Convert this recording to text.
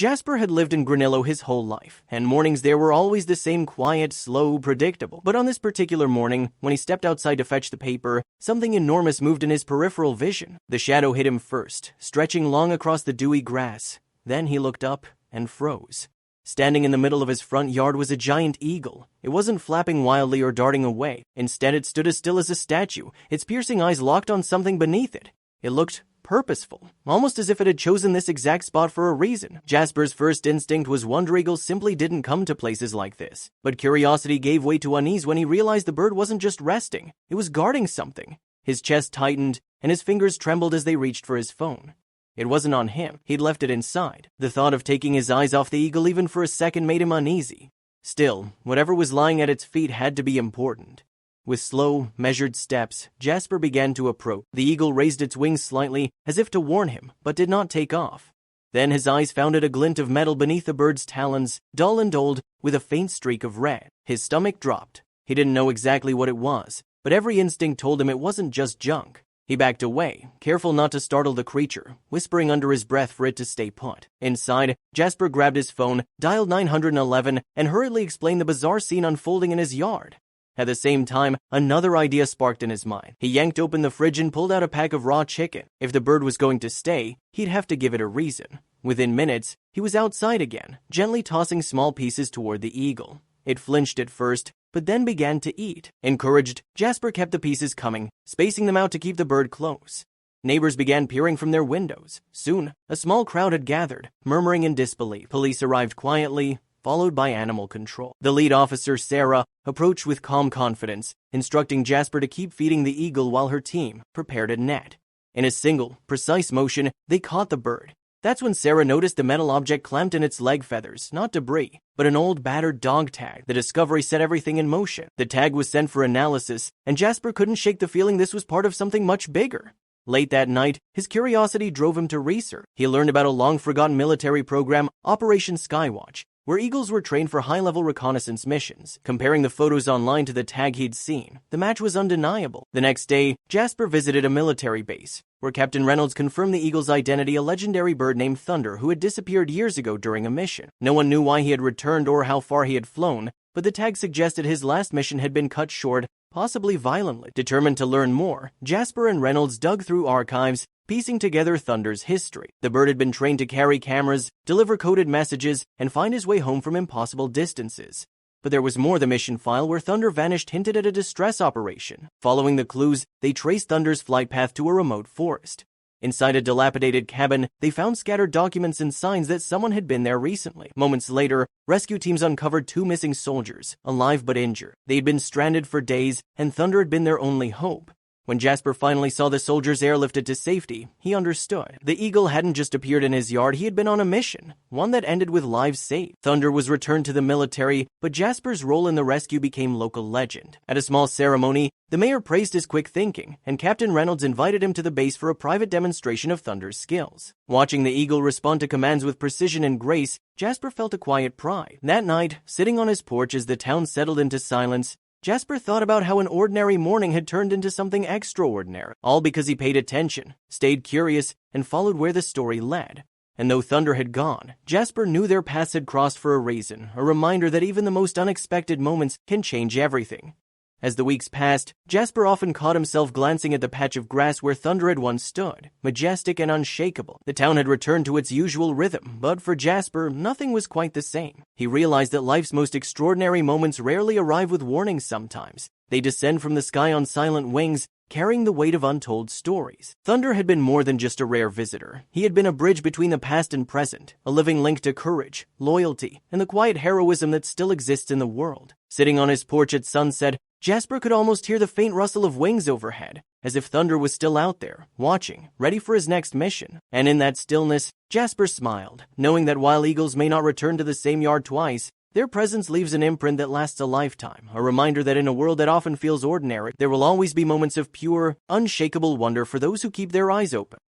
Jasper had lived in Granillo his whole life, and mornings there were always the same quiet, slow, predictable. But on this particular morning, when he stepped outside to fetch the paper, something enormous moved in his peripheral vision. The shadow hit him first, stretching long across the dewy grass. Then he looked up and froze. Standing in the middle of his front yard was a giant eagle. It wasn't flapping wildly or darting away. Instead, it stood as still as a statue, its piercing eyes locked on something beneath it. It looked purposeful, almost as if it had chosen this exact spot for a reason. Jasper's first instinct was wonder eagles simply didn't come to places like this. But curiosity gave way to unease when he realized the bird wasn't just resting, it was guarding something. His chest tightened, and his fingers trembled as they reached for his phone. It wasn't on him. He'd left it inside. The thought of taking his eyes off the eagle even for a second made him uneasy. Still, whatever was lying at its feet had to be important. With slow, measured steps, Jasper began to approach. The eagle raised its wings slightly, as if to warn him, but did not take off. Then his eyes found a glint of metal beneath the bird's talons, dull and old, with a faint streak of red. His stomach dropped. He didn't know exactly what it was, but every instinct told him it wasn't just junk. He backed away, careful not to startle the creature, whispering under his breath for it to stay put. Inside, Jasper grabbed his phone, dialed 911, and hurriedly explained the bizarre scene unfolding in his yard. At the same time, another idea sparked in his mind. He yanked open the fridge and pulled out a pack of raw chicken. If the bird was going to stay, he'd have to give it a reason. Within minutes, he was outside again, gently tossing small pieces toward the eagle. It flinched at first, but then began to eat. Encouraged, Jasper kept the pieces coming, spacing them out to keep the bird close. Neighbors began peering from their windows. Soon, a small crowd had gathered, murmuring in disbelief. Police arrived quietly, followed by animal control. The lead officer, Sarah, approached with calm confidence, instructing Jasper to keep feeding the eagle while her team prepared a net. In a single, precise motion, they caught the bird. That's when Sarah noticed the metal object clamped in its leg feathers, not debris, but an old battered dog tag. The discovery set everything in motion. The tag was sent for analysis, and Jasper couldn't shake the feeling this was part of something much bigger. Late that night, his curiosity drove him to research. He learned about a long-forgotten military program, Operation Skywatch, where eagles were trained for high-level reconnaissance missions. Comparing the photos online to the tag he'd seen, the match was undeniable. The next day, Jasper visited a military base, where Captain Reynolds confirmed the eagle's identity, a legendary bird named Thunder who had disappeared years ago during a mission. No one knew why he had returned or how far he had flown, but the tag suggested his last mission had been cut short, possibly violently. Determined to learn more, Jasper and Reynolds dug through archives, piecing together Thunder's history. The bird had been trained to carry cameras, deliver coded messages, and find his way home from impossible distances. But there was more. The mission file where Thunder vanished hinted at a distress operation. Following the clues, they traced Thunder's flight path to a remote forest. Inside a dilapidated cabin, they found scattered documents and signs that someone had been there recently. Moments later, rescue teams uncovered 2 missing soldiers, alive but injured. They had been stranded for days, and Thunder had been their only hope. When Jasper finally saw the soldiers airlifted to safety, he understood. The eagle hadn't just appeared in his yard, he had been on a mission, one that ended with lives saved. Thunder was returned to the military, but Jasper's role in the rescue became local legend. At a small ceremony, the mayor praised his quick thinking, and Captain Reynolds invited him to the base for a private demonstration of Thunder's skills. Watching the eagle respond to commands with precision and grace, Jasper felt a quiet pride. That night, sitting on his porch as the town settled into silence, Jasper thought about how an ordinary morning had turned into something extraordinary, all because he paid attention, stayed curious, and followed where the story led. And though Thunder had gone, Jasper knew their paths had crossed for a reason, a reminder that even the most unexpected moments can change everything. As the weeks passed, Jasper often caught himself glancing at the patch of grass where Thunder had once stood, majestic and unshakable. The town had returned to its usual rhythm, but for Jasper, nothing was quite the same. He realized that life's most extraordinary moments rarely arrive with warnings sometimes. They descend from the sky on silent wings, carrying the weight of untold stories. Thunder had been more than just a rare visitor. He had been a bridge between the past and present, a living link to courage, loyalty, and the quiet heroism that still exists in the world. Sitting on his porch at sunset, Jasper could almost hear the faint rustle of wings overhead, as if Thunder was still out there, watching, ready for his next mission. And in that stillness, Jasper smiled, knowing that while eagles may not return to the same yard twice, their presence leaves an imprint that lasts a lifetime, a reminder that in a world that often feels ordinary, there will always be moments of pure, unshakable wonder for those who keep their eyes open.